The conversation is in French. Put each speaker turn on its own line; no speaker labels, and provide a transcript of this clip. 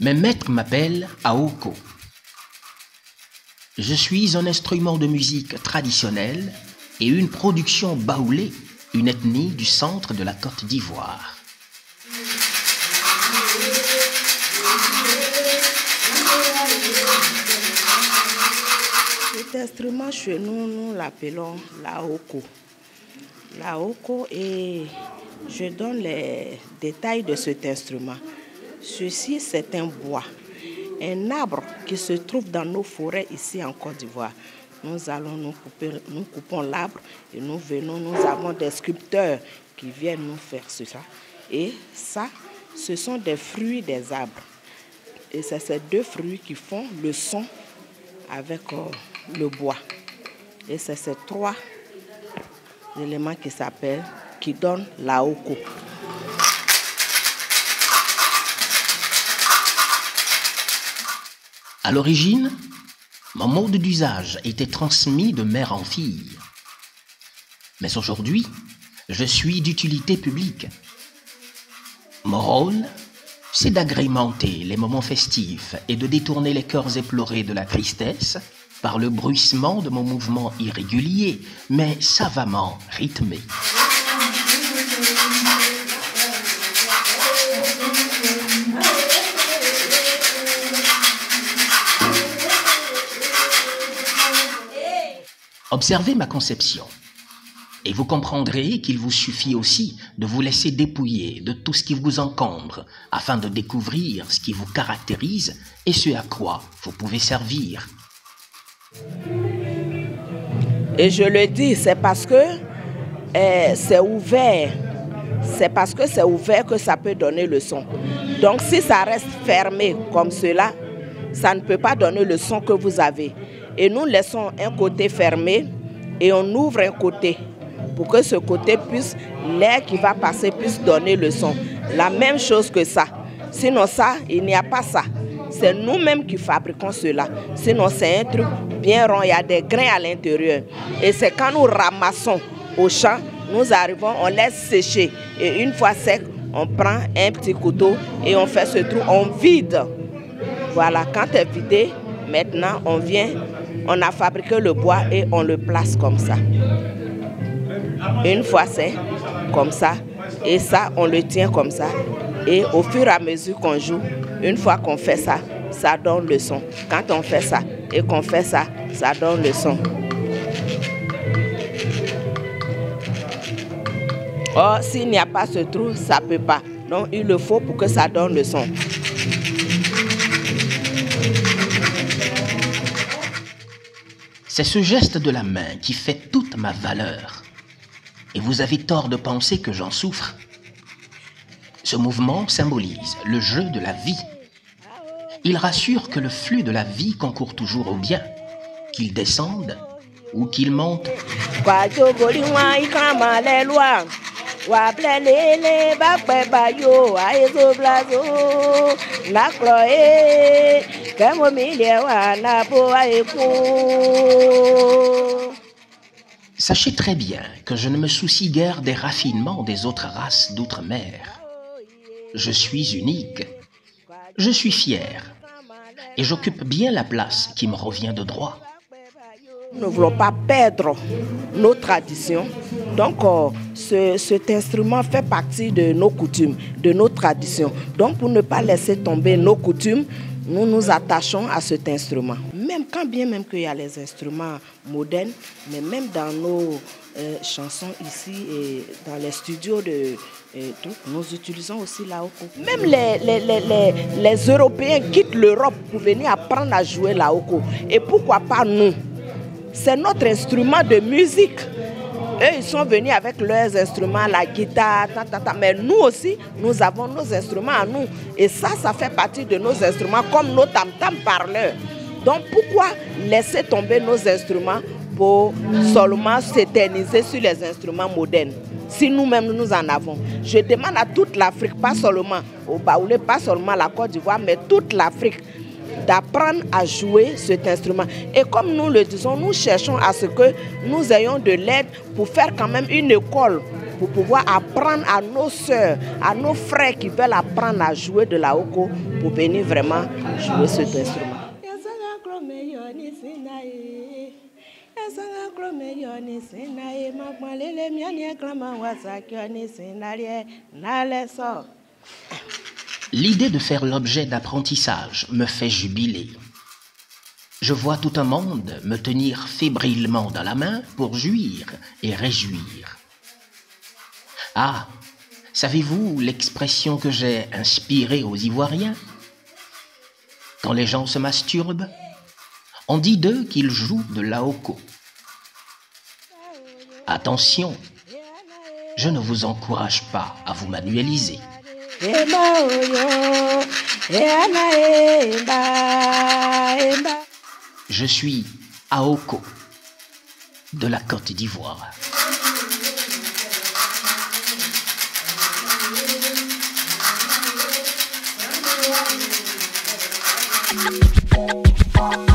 Mes maîtres m'appellent Aoko. Je suis un instrument de musique traditionnelle et une production baoulée, une ethnie du centre de la Côte d'Ivoire.
Cet instrument chez nous, nous l'appelons l'Aoko. L'Aoko, et je donne les détails de cet instrument. Ceci, c'est un bois, un arbre qui se trouve dans nos forêts ici en Côte d'Ivoire. Nous coupons l'arbre et nous venons, nous avons des sculpteurs qui viennent nous faire cela. Et ça, ce sont des fruits des arbres. Et c'est ces deux fruits qui font le son avec le bois. Et c'est ces trois éléments qui donnent l'Aoko.
À l'origine, mon mode d'usage était transmis de mère en fille. Mais aujourd'hui, je suis d'utilité publique. Mon rôle, c'est d'agrémenter les moments festifs et de détourner les cœurs éplorés de la tristesse par le bruissement de mon mouvement irrégulier, mais savamment rythmé. Observez ma conception et vous comprendrez qu'il vous suffit aussi de vous laisser dépouiller de tout ce qui vous encombre afin de découvrir ce qui vous caractérise et ce à quoi vous pouvez servir.
Et je le dis, c'est parce que c'est ouvert. C'est parce que c'est ouvert que ça peut donner le son. Donc si ça reste fermé comme cela, ça ne peut pas donner le son que vous avez. Et nous laissons un côté fermé et on ouvre un côté pour que ce côté puisse, l'air qui va passer puisse donner le son. La même chose que ça. Sinon ça, il n'y a pas ça. C'est nous-mêmes qui fabriquons cela. Sinon c'est un truc bien rond, il y a des grains à l'intérieur. Et c'est quand nous ramassons au champ, nous arrivons, on laisse sécher. Et une fois sec, on prend un petit couteau et on fait ce trou, on vide. Voilà, quand c'est vidé, maintenant on vient, on a fabriqué le bois et on le place comme ça. Une fois c'est comme ça, et ça on le tient comme ça. Et au fur et à mesure qu'on joue, une fois qu'on fait ça, ça donne le son. Quand on fait ça et qu'on fait ça, ça donne le son. Or, s'il n'y a pas ce trou, ça ne peut pas. Donc il le faut pour que ça donne le son.
C'est ce geste de la main qui fait toute ma valeur. Et vous avez tort de penser que j'en souffre. Ce mouvement symbolise le jeu de la vie. Il rassure que le flux de la vie concourt toujours au bien, qu'il descende ou qu'il monte. Sachez très bien que je ne me soucie guère des raffinements des autres races d'outre-mer. Je suis unique, je suis fier, et j'occupe bien la place qui me revient de droit.
Nous ne voulons pas perdre nos traditions. Donc, cet instrument fait partie de nos coutumes, de nos traditions. Donc, pour ne pas laisser tomber nos coutumes, nous nous attachons à cet instrument. Même quand bien même qu'il y a les instruments modernes, mais même dans nos chansons ici et dans les studios nous utilisons aussi l'Aoko. Même les Européens quittent l'Europe pour venir apprendre à jouer l'Aoko. Et pourquoi pas nous? C'est notre instrument de musique. Eux, ils sont venus avec leurs instruments, la guitare, mais nous aussi, nous avons nos instruments à nous. Et ça fait partie de nos instruments, comme nos tam-tam parleurs. Donc pourquoi laisser tomber nos instruments pour seulement s'éterniser sur les instruments modernes, si nous-mêmes nous en avons? Je demande à toute l'Afrique, pas seulement au Baoulé, pas seulement la Côte d'Ivoire, mais toute l'Afrique, d'apprendre à jouer cet instrument. Et comme nous le disons, nous cherchons à ce que nous ayons de l'aide pour faire quand même une école, pour pouvoir apprendre à nos sœurs, à nos frères qui veulent apprendre à jouer de la oko, pour venir vraiment jouer cet instrument.
L'idée de faire l'objet d'apprentissage me fait jubiler. Je vois tout un monde me tenir fébrilement dans la main pour jouir et réjouir. Ah, savez-vous l'expression que j'ai inspirée aux Ivoiriens? Quand les gens se masturbent, on dit d'eux qu'ils jouent de la oko. Attention, je ne vous encourage pas à vous manualiser. Je suis Aoko de la Côte d'Ivoire.
Thank you.